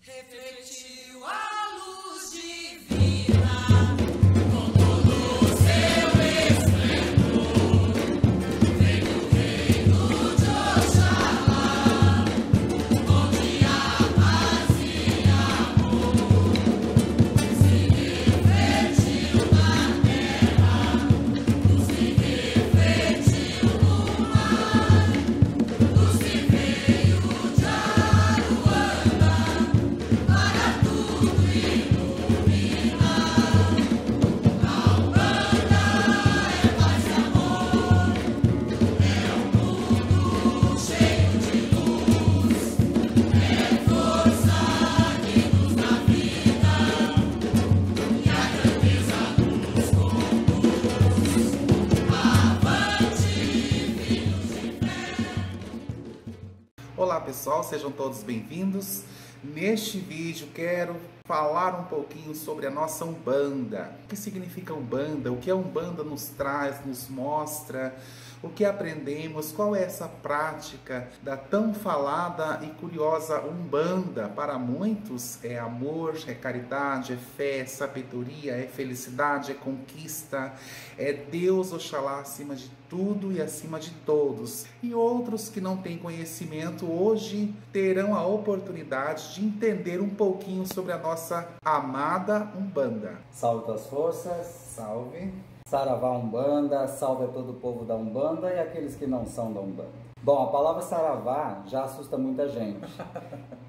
Refletiu a luz divina, com todo o seu esplendor, veio o reino de Oxalá, onde há paz e amor, se refletiu na terra, se refletiu no mar, luz que veio de Aruanda, para tudo iluminar. A Umbanda é paz e amor, é um mundo cheio de luz, é força que nos dá vida e a grandeza nos conduz. Avante, filhos de fé. Olá pessoal, sejam todos bem-vindos. Neste vídeo quero falar um pouquinho sobre a nossa Umbanda. O que significa Umbanda? O que a Umbanda nos traz, nos mostra, o que aprendemos, qual é essa prática da tão falada e curiosa Umbanda. Para muitos é amor, é caridade, é fé, é sabedoria, é felicidade, é conquista, é Deus Oxalá acima de tudo e acima de todos. E outros que não têm conhecimento hoje terão a oportunidade de entender um pouquinho sobre a nossa amada Umbanda. Salve tuas forças, Salve! Saravá Umbanda, salve a todo o povo da Umbanda e aqueles que não são da Umbanda. Bom, a palavra Saravá já assusta muita gente.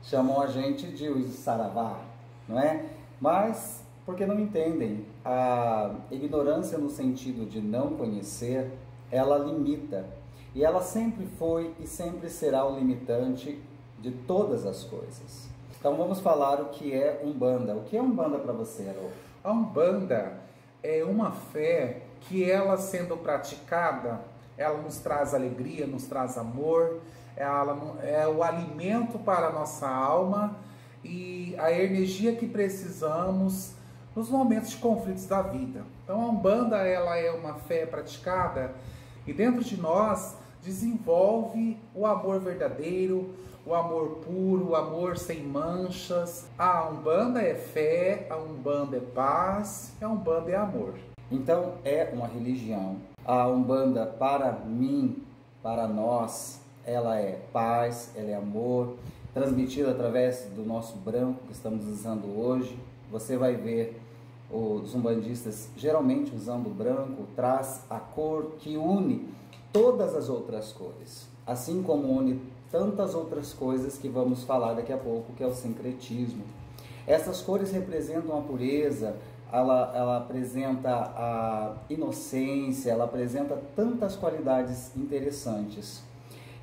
Chamam a gente de os Saravá, não é? Mas porque não entendem. A ignorância no sentido de não conhecer, ela limita. E ela sempre foi e sempre será o limitante de todas as coisas. Então vamos falar o que é Umbanda. O que é Umbanda para você, Haroldo? A Umbanda é uma fé que, ela sendo praticada, ela nos traz alegria, nos traz amor, ela é o alimento para a nossa alma e a energia que precisamos nos momentos de conflitos da vida. Então a Umbanda, ela é uma fé praticada e dentro de nós desenvolve o amor verdadeiro, o amor puro, o amor sem manchas. A Umbanda é fé, a Umbanda é paz, a Umbanda é amor. Então é uma religião. A Umbanda, para mim, para nós, ela é paz, ela é amor, transmitida através do nosso branco que estamos usando hoje. Você vai ver os umbandistas geralmente usando o branco, traz a cor que une todas as outras cores, assim como une tantas outras coisas que vamos falar daqui a pouco, que é o sincretismo. Essas cores representam a pureza, ela apresenta a inocência, ela apresenta tantas qualidades interessantes.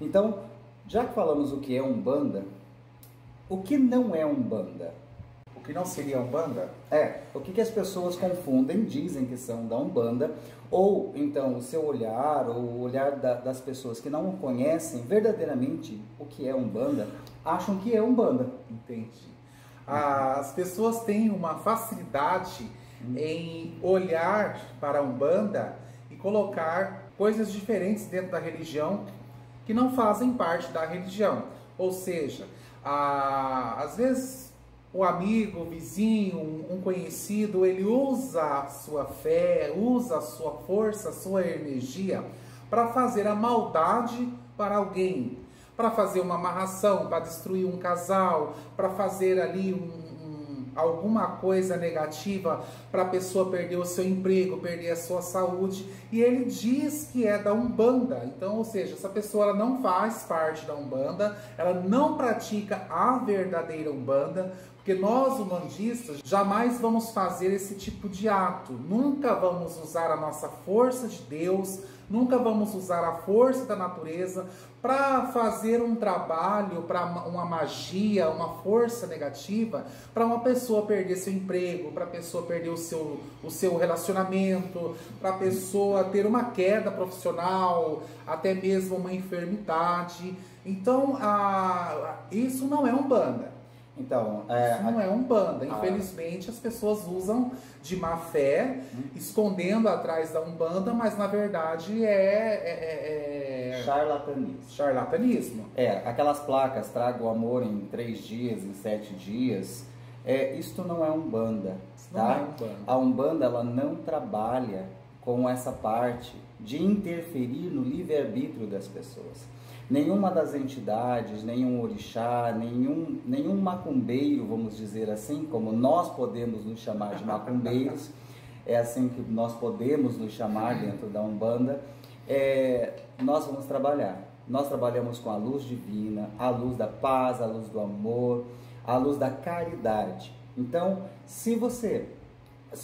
Então, já que falamos o que é Umbanda, o que não é Umbanda? O que não seria Umbanda? O que as pessoas confundem, dizem que são da Umbanda, ou então o seu olhar, ou o olhar das pessoas que não conhecem verdadeiramente o que é Umbanda, acham que é Umbanda. Entendi. As pessoas têm uma facilidade em olhar para a Umbanda e colocar coisas diferentes dentro da religião que não fazem parte da religião. Ou seja, às vezes o amigo, o vizinho, um conhecido, ele usa a sua fé, usa a sua força, a sua energia para fazer a maldade para alguém, para fazer uma amarração, para destruir um casal, para fazer ali alguma coisa negativa para a pessoa perder o seu emprego, perder a sua saúde, e ele diz que é da Umbanda. Então, ou seja, essa pessoa, ela não faz parte da Umbanda, ela não pratica a verdadeira Umbanda, porque nós, umbandistas, jamais vamos fazer esse tipo de ato. Nunca vamos usar a nossa força de Deus, nunca vamos usar a força da natureza para fazer um trabalho, para uma magia, uma força negativa, para uma pessoa perder seu emprego, para a pessoa perder o seu relacionamento, para a pessoa ter uma queda profissional, até mesmo uma enfermidade. Então, isso não é Umbanda. Então, isso não é Umbanda. Infelizmente, as pessoas usam de má fé, escondendo atrás da Umbanda, mas na verdade é charlatanismo. Charlatanismo. Aquelas placas, traga o amor em 3 dias, em 7 dias. Isto não é Umbanda, Não tá? é Umbanda. A Umbanda, ela não trabalha com essa parte de interferir no livre-arbítrio das pessoas. Nenhuma das entidades, nenhum orixá, nenhum macumbeiro, vamos dizer assim, como nós podemos nos chamar de macumbeiros, é assim que nós podemos nos chamar dentro da Umbanda, nós vamos trabalhar. Nós trabalhamos com a luz divina, a luz da paz, a luz do amor, a luz da caridade. Então, se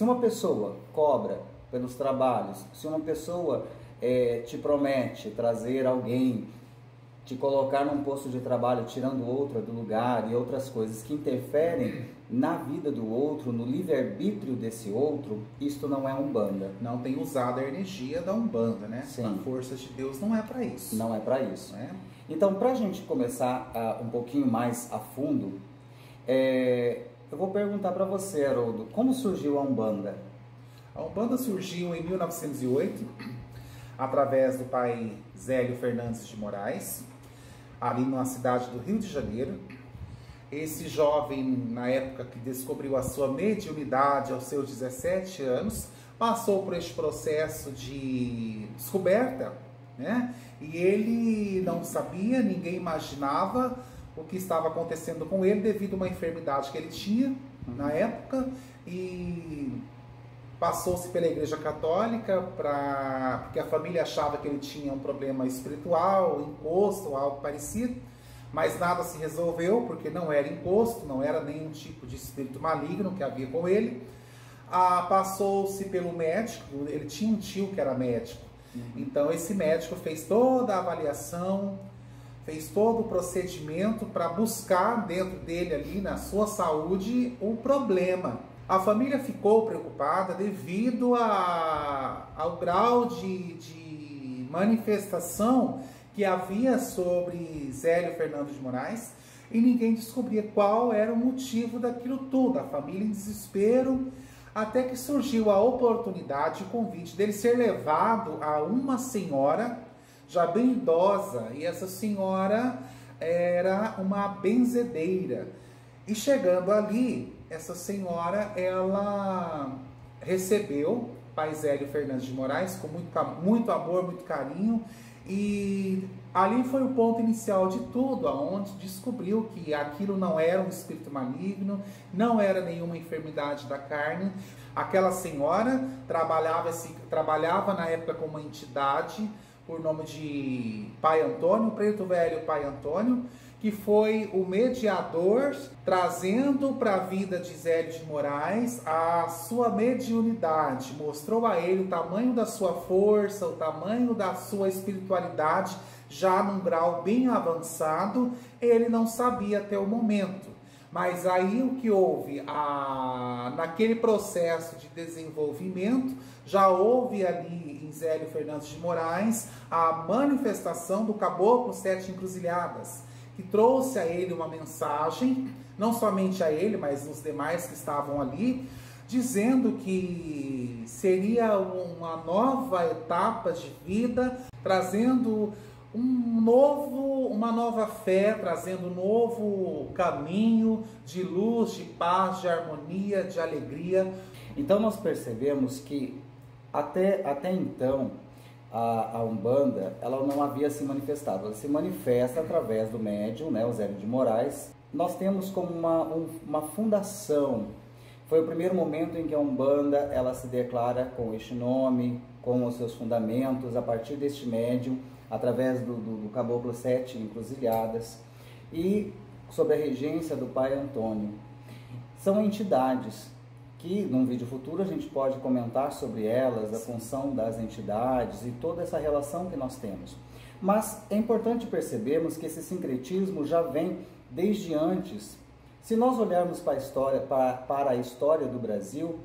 uma pessoa cobra pelos trabalhos, se uma pessoa te promete trazer alguém, te colocar num posto de trabalho, tirando outra do lugar e outras coisas que interferem na vida do outro, no livre-arbítrio desse outro, isto não é Umbanda. Não tem usado a energia da Umbanda, né? Sim. A força de Deus não é para isso. Não é para isso. Né? Então, para a gente começar um pouquinho mais a fundo, eu vou perguntar para você, Haroldo, como surgiu a Umbanda? A Umbanda surgiu em 1908, através do pai Zélio Fernandes de Moraes, ali na cidade do Rio de Janeiro. Esse jovem, na época que descobriu a sua mediunidade aos seus 17 anos, passou por este processo de descoberta, né? E ele não sabia, ninguém imaginava o que estava acontecendo com ele devido a uma enfermidade que ele tinha na época, e passou-se pela Igreja Católica porque a família achava que ele tinha um problema espiritual, encosto ou algo parecido, mas nada se resolveu porque não era encosto, não era nenhum tipo de espírito maligno que havia com ele. Passou-se pelo médico, ele tinha um tio que era médico, então esse médico fez toda a avaliação, fez todo o procedimento para buscar dentro dele ali, na sua saúde, o problema. A família ficou preocupada devido ao grau de manifestação que havia sobre Zélio Fernandes de Moraes, e ninguém descobria qual era o motivo daquilo tudo. A família em desespero, até que surgiu a oportunidade, o convite dele ser levado a uma senhora já bem idosa, e essa senhora era uma benzedeira. E chegando ali, essa senhora, ela recebeu pai Zélio Fernandes de Moraes com muito amor, muito carinho, e ali foi o ponto inicial de tudo, onde descobriu que aquilo não era um espírito maligno, não era nenhuma enfermidade da carne. Aquela senhora trabalhava na época com uma entidade por nome de Pai Antônio, Preto Velho Pai Antônio, que foi o mediador, trazendo para a vida de Zélio de Moraes a sua mediunidade, mostrou a ele o tamanho da sua força, o tamanho da sua espiritualidade, já num grau bem avançado. Ele não sabia até o momento, mas aí o que houve, naquele processo de desenvolvimento, já houve ali em Zélio Fernandes de Moraes a manifestação do Caboclo Sete Encruzilhadas, que trouxe a ele uma mensagem, não somente a ele, mas os demais que estavam ali, dizendo que seria uma nova etapa de vida, trazendo uma nova fé, trazendo um novo caminho de luz, de paz, de harmonia, de alegria. Então nós percebemos que até então a Umbanda, ela não havia se manifestado. Ela se manifesta através do médium, né, o Zélio de Moraes. Nós temos como uma fundação. Foi o primeiro momento em que a Umbanda ela se declara com este nome, com os seus fundamentos, a partir deste médium, através do Caboclo Sete Encruzilhadas, e sob a regência do Pai Antônio. São entidades que, num vídeo futuro, a gente pode comentar sobre elas, a função das entidades e toda essa relação que nós temos. Mas é importante percebermos que esse sincretismo já vem desde antes. Se nós olharmos para a história do Brasil,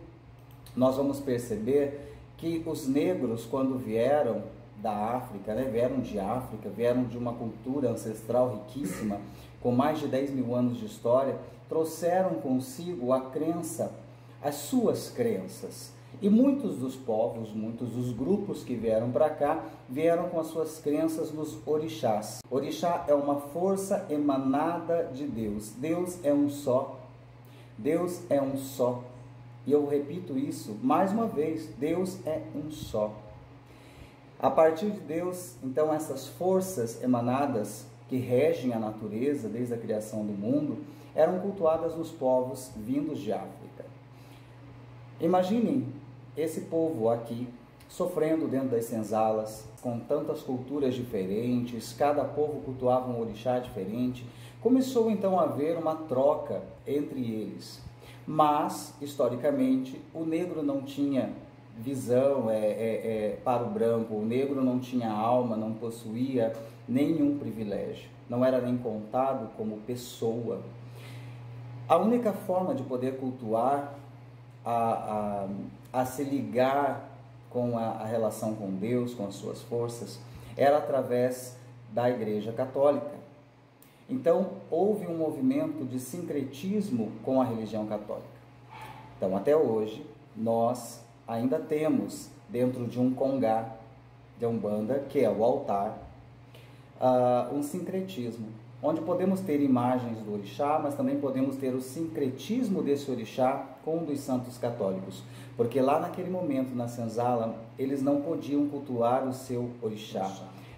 nós vamos perceber que os negros, quando vieram da África, né, vieram de África, vieram de uma cultura ancestral riquíssima, com mais de 10 mil anos de história, trouxeram consigo a crença, as suas crenças. E muitos dos povos, muitos dos grupos que vieram para cá, vieram com as suas crenças nos orixás. Orixá é uma força emanada de Deus. Deus é um só. Deus é um só. E eu repito isso mais uma vez, Deus é um só. A partir de Deus, então, essas forças emanadas que regem a natureza desde a criação do mundo, eram cultuadas nos povos vindos de África. Imaginem esse povo aqui, sofrendo dentro das senzalas, com tantas culturas diferentes, cada povo cultuava um orixá diferente. Começou então a haver uma troca entre eles. Mas, historicamente, o negro não tinha visão para o branco, o negro não tinha alma, não possuía nenhum privilégio, não era nem contado como pessoa. A única forma de poder cultuar, a se ligar com a relação com Deus, com as suas forças, era através da Igreja Católica. Então, houve um movimento de sincretismo com a religião católica. Então, até hoje, nós ainda temos dentro de um congá de Umbanda, que é o altar, um sincretismo, onde podemos ter imagens do orixá, mas também podemos ter o sincretismo desse orixá com um dos santos católicos, porque lá naquele momento, na senzala, eles não podiam cultuar o seu orixá,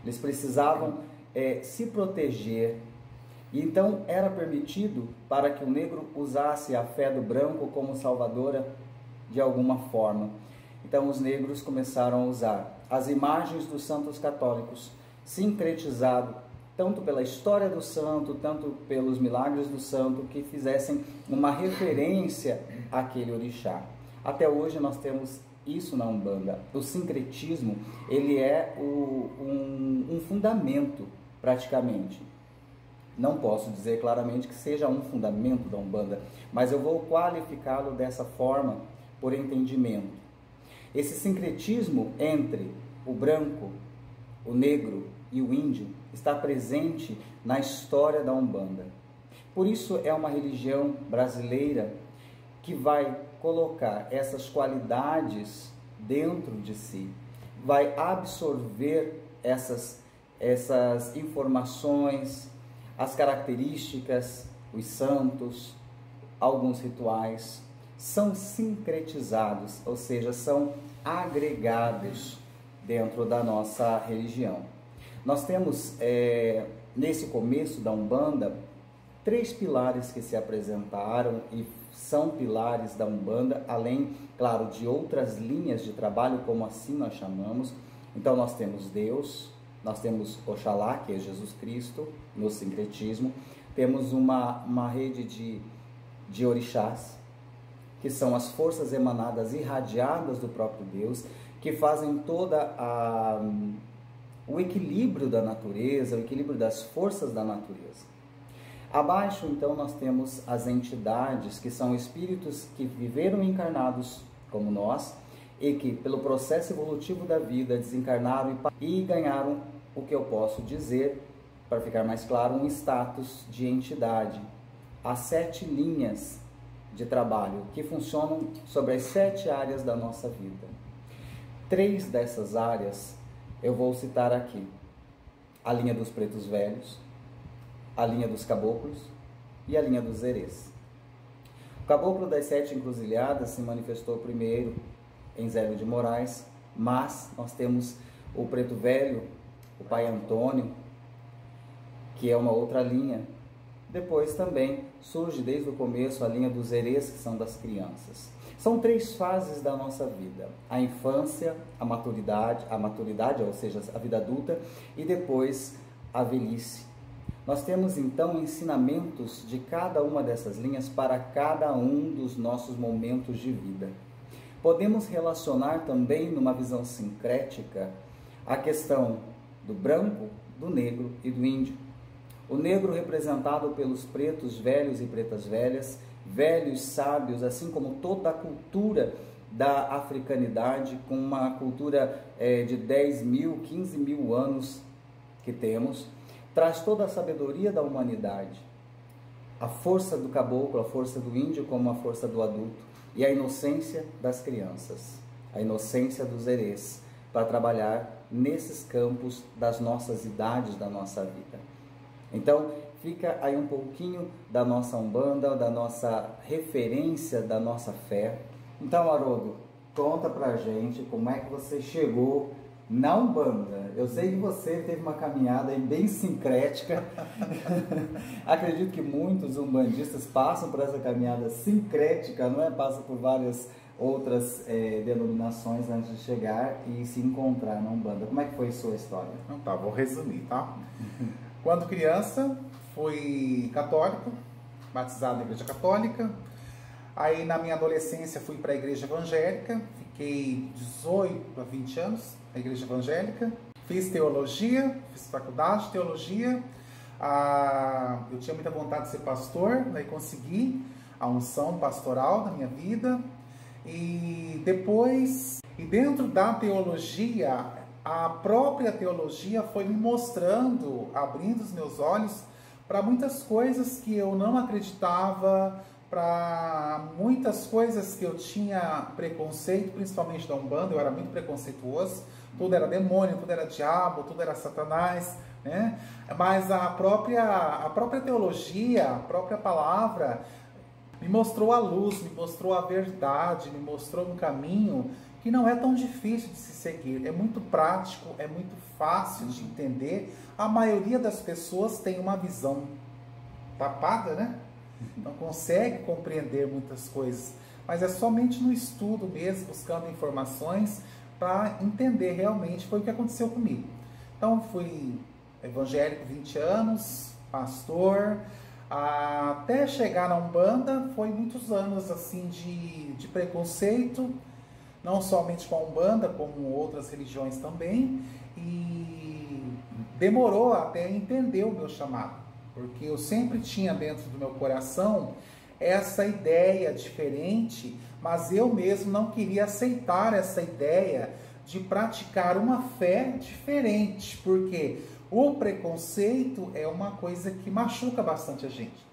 eles precisavam se proteger, e então era permitido para que o negro usasse a fé do branco como salvadora de alguma forma. Então os negros começaram a usar as imagens dos santos católicos, sincretizado tanto pela história do santo, tanto pelos milagres do santo, que fizessem uma referência àquele orixá. Até hoje nós temos isso na Umbanda. O sincretismo, ele é um fundamento, praticamente. Não posso dizer claramente que seja um fundamento da Umbanda, mas eu vou qualificá-lo dessa forma por entendimento. Esse sincretismo entre o branco, o negro e o índio está presente na história da Umbanda. Por isso é uma religião brasileira que vai colocar essas qualidades dentro de si, vai absorver essas informações, as características, os santos, alguns rituais, são sincretizados, ou seja, são agregados dentro da nossa religião. Nós temos, nesse começo da Umbanda, 3 pilares que se apresentaram e são pilares da Umbanda, além, claro, de outras linhas de trabalho, como assim nós chamamos. Então nós temos Deus, nós temos Oxalá, que é Jesus Cristo, no sincretismo, temos uma rede de orixás, que são as forças emanadas, irradiadas do próprio Deus, que fazem toda o equilíbrio da natureza, o equilíbrio das forças da natureza. Abaixo, então, nós temos as entidades, que são espíritos que viveram encarnados como nós, e que, pelo processo evolutivo da vida, desencarnaram e ganharam o que eu posso dizer, para ficar mais claro, um status de entidade. As 7 linhas de trabalho que funcionam sobre as 7 áreas da nossa vida. 3 dessas áreas eu vou citar aqui: a linha dos pretos velhos, a linha dos caboclos e a linha dos herês. O caboclo das 7 encruzilhadas se manifestou primeiro em Zélio de Moraes, mas nós temos o preto velho, o pai Antônio, que é uma outra linha. Depois também surge desde o começo a linha dos herês, que são das crianças. São 3 fases da nossa vida: a infância, a maturidade, ou seja, a vida adulta, e depois a velhice. Nós temos então ensinamentos de cada uma dessas linhas para cada um dos nossos momentos de vida. Podemos relacionar também, numa visão sincrética, a questão do branco, do negro e do índio. O negro representado pelos pretos velhos e pretas velhas, velhos sábios, assim como toda a cultura da africanidade, com uma cultura de 10 mil, 15 mil anos que temos, traz toda a sabedoria da humanidade. a força do caboclo, a força do índio como a força do adulto e a inocência das crianças, a inocência dos herês, para trabalhar nesses campos das nossas idades, da nossa vida. Então, fica aí um pouquinho da nossa Umbanda, da nossa referência, da nossa fé. Então, Haroldo, conta pra gente como é que você chegou na Umbanda. Eu sei que você teve uma caminhada aí bem sincrética. Acredito que muitos umbandistas passam por essa caminhada sincrética, não é? Passam por várias outras denominações antes de chegar e se encontrar na Umbanda. Como é que foi a sua história? Então tá, vou resumir, tá? Quando criança, fui católico, batizado na igreja católica. Aí na minha adolescência fui para a igreja evangélica, fiquei 18 a 20 anos na igreja evangélica. Fiz teologia, fiz faculdade de teologia. Eu tinha muita vontade de ser pastor, daí consegui a unção pastoral na minha vida. E depois, dentro da teologia, a própria teologia foi me mostrando, abrindo os meus olhos para muitas coisas que eu não acreditava, para muitas coisas que eu tinha preconceito, principalmente da Umbanda. Eu era muito preconceituoso, tudo era demônio, tudo era diabo, tudo era Satanás, né? Mas a própria teologia, a própria palavra me mostrou a luz, me mostrou a verdade, me mostrou um caminho que não é tão difícil de se seguir, é muito prático, é muito fácil de entender. A maioria das pessoas tem uma visão tapada, né? Não consegue compreender muitas coisas, mas é somente no estudo mesmo, buscando informações para entender realmente. Foi o que aconteceu comigo. Então fui evangélico 20 anos, pastor, até chegar na Umbanda foi muitos anos assim de preconceito, não somente com a Umbanda, como outras religiões também, e demorou até entender o meu chamado, porque eu sempre tinha dentro do meu coração essa ideia diferente, mas eu mesmo não queria aceitar essa ideia de praticar uma fé diferente, porque o preconceito é uma coisa que machuca bastante a gente.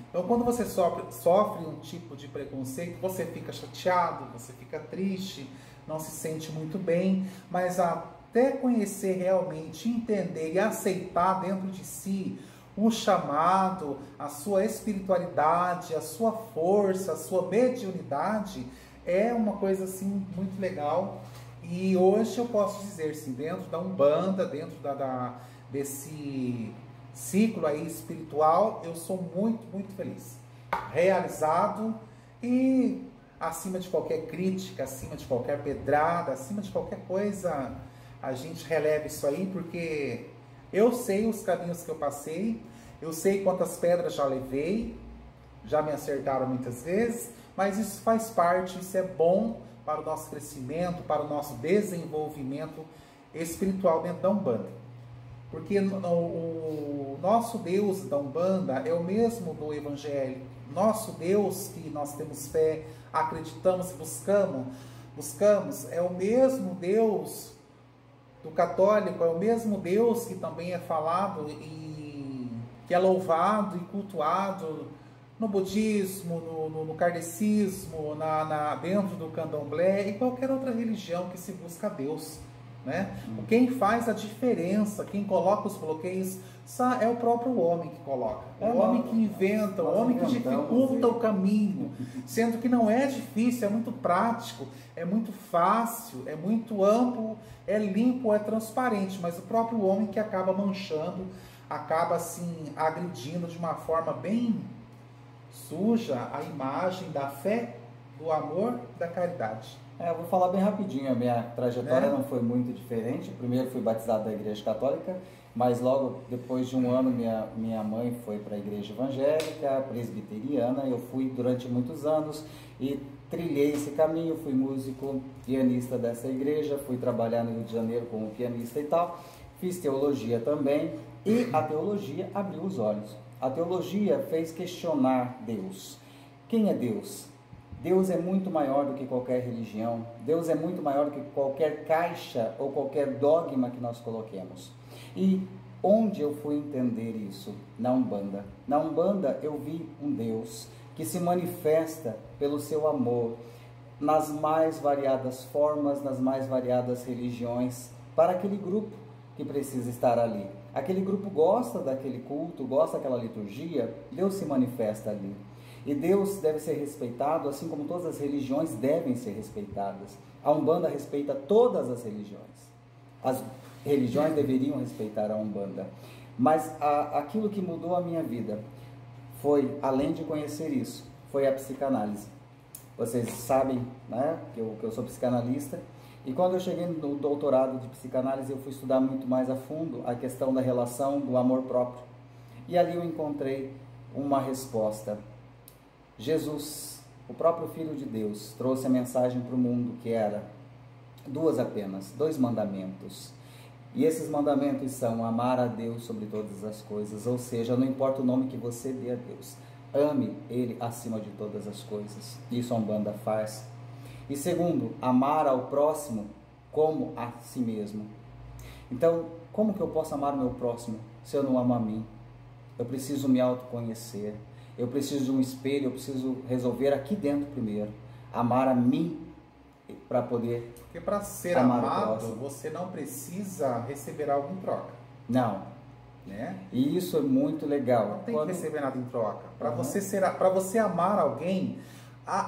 Então, quando você sofre um tipo de preconceito, você fica chateado, você fica triste, não se sente muito bem, mas até conhecer realmente, entender e aceitar dentro de si o chamado, a sua espiritualidade, a sua força, a sua mediunidade, é uma coisa assim muito legal. E hoje eu posso dizer, sim, dentro da Umbanda, dentro desse ciclo aí espiritual, eu sou muito, muito feliz, realizado, e acima de qualquer crítica, acima de qualquer pedrada, acima de qualquer coisa, a gente releva isso aí, porque eu sei os caminhos que eu passei, eu sei quantas pedras já levei, já me acertaram muitas vezes, mas isso faz parte, isso é bom para o nosso crescimento, para o nosso desenvolvimento espiritual dentro da Umbanda. Porque o nosso Deus da Umbanda é o mesmo do Evangelho. Nosso Deus que nós temos fé, acreditamos e buscamos, é o mesmo Deus do católico, é o mesmo Deus que também é falado e que é louvado e cultuado no budismo, no kardecismo, dentro do candomblé e qualquer outra religião que se busca Deus, né? Quem faz a diferença, quem coloca os bloqueios, é o próprio homem que coloca. É o homem que inventa, o homem que dificulta o caminho, sendo que não é difícil, é muito prático, é muito fácil, é muito amplo, é limpo, é transparente, mas o próprio homem que acaba manchando, acaba assim agredindo de uma forma bem suja a imagem da fé, do amor, da caridade. Eu vou falar bem rapidinho, a minha trajetória não foi muito diferente. Primeiro fui batizado na igreja católica, mas logo depois de um ano minha mãe foi para a igreja evangélica, presbiteriana. Eu fui durante muitos anos e trilhei esse caminho, fui músico, pianista dessa igreja, fui trabalhar no Rio de Janeiro como pianista e tal. Fiz teologia também e a teologia abriu os olhos. A teologia fez questionar Deus. Quem é Deus? Deus é muito maior do que qualquer religião. Deus é muito maior do que qualquer caixa ou qualquer dogma que nós coloquemos. E Onde eu fui entender isso? Na Umbanda. Na Umbanda eu vi um Deus que se manifesta pelo seu amor nas mais variadas formas, nas mais variadas religiões, para aquele grupo que precisa estar ali. Aquele grupo gosta daquele culto, gosta daquela liturgia, Deus se manifesta ali. E Deus deve ser respeitado, assim como todas as religiões devem ser respeitadas. A Umbanda respeita todas as religiões. As religiões deveriam respeitar a Umbanda. Mas aquilo que mudou a minha vida foi, além de conhecer isso, foi a psicanálise. Vocês sabem, né, que eu sou psicanalista. E quando eu cheguei no doutorado de psicanálise, eu fui estudar muito mais a fundo a questão da relação do amor próprio. E ali eu encontrei uma resposta. Jesus, o próprio Filho de Deus, trouxe a mensagem para o mundo que era dois mandamentos. E esses mandamentos são amar a Deus sobre todas as coisas, ou seja, não importa o nome que você dê a Deus, ame Ele acima de todas as coisas. Isso a Umbanda faz. E segundo, amar ao próximo como a si mesmo. Então, como que eu posso amar o meu próximo se eu não amo a mim? Eu preciso me autoconhecer, eu preciso de um espelho, eu preciso resolver aqui dentro primeiro, amar a mim para poder Porque para ser amar o amado, próximo. você não precisa receber algo em troca, Não, né? e isso é muito legal. Não tem Quando- que receber nada em troca. Para Uhum. para você amar alguém,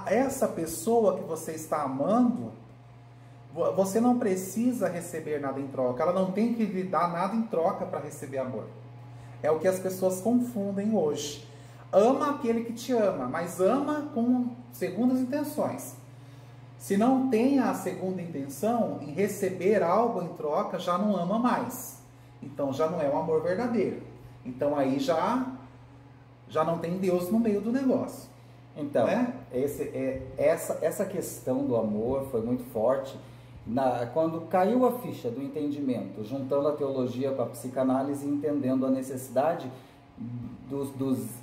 essa pessoa que você está amando, você não precisa receber nada em troca. Ela não tem que lhe dar nada em troca para receber amor. É o que as pessoas confundem hoje. Ama aquele que te ama, mas ama com segundas intenções. Se não tem a segunda intenção em receber algo em troca, já não ama mais. Então já não é um amor verdadeiro. Então aí já não tem Deus no meio do negócio. Então, né? essa questão do amor foi muito forte quando caiu a ficha do entendimento, juntando a teologia com a psicanálise, entendendo a necessidade dos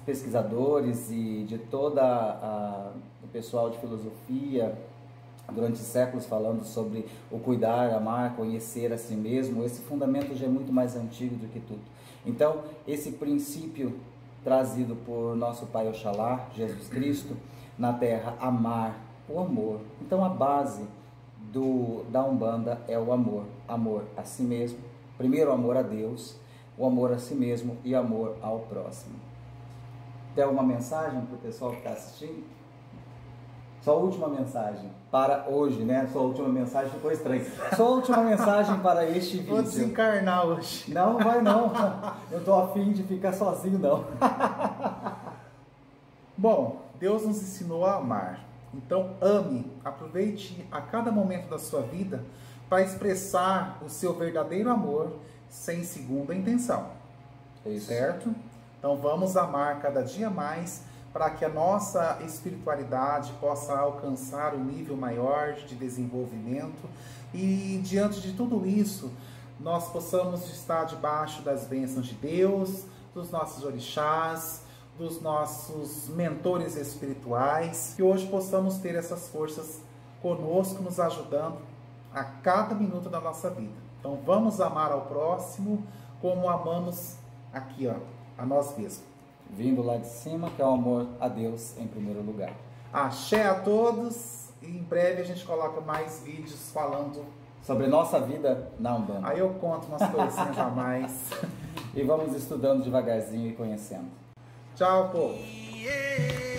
pesquisadores e de o pessoal de filosofia, durante séculos falando sobre o cuidar, amar, conhecer a si mesmo. Esse fundamento já é muito mais antigo do que tudo. Então, esse princípio trazido por nosso Pai Oxalá, Jesus Cristo, na Terra, amar, o amor. Então, a base da Umbanda é o amor. Amor a si mesmo, primeiro o amor a Deus, o amor a si mesmo e amor ao próximo. Tem alguma mensagem para o pessoal que está assistindo? Sua última mensagem para hoje, né? Sua última mensagem ficou estranha. Sua última mensagem para este vídeo. Vou desencarnar hoje. Não vai não. Eu tô afim de ficar sozinho não. Bom, Deus nos ensinou a amar. Então ame, aproveite a cada momento da sua vida para expressar o seu verdadeiro amor sem segunda intenção. Isso. Certo? Então vamos amar cada dia mais para que a nossa espiritualidade possa alcançar um nível maior de desenvolvimento e diante de tudo isso nós possamos estar debaixo das bênçãos de Deus, dos nossos orixás, dos nossos mentores espirituais, que hoje possamos ter essas forças conosco, nos ajudando a cada minuto da nossa vida. Então vamos amar ao próximo como amamos aqui, ó, a nós mesmos. Vindo lá de cima, que é o amor a Deus em primeiro lugar. Axé a todos e em breve a gente coloca mais vídeos falando. Sobre nossa vida na Umbanda. Aí eu conto umas coisinhas a mais. E vamos estudando devagarzinho e conhecendo. Tchau, povo. Yeah.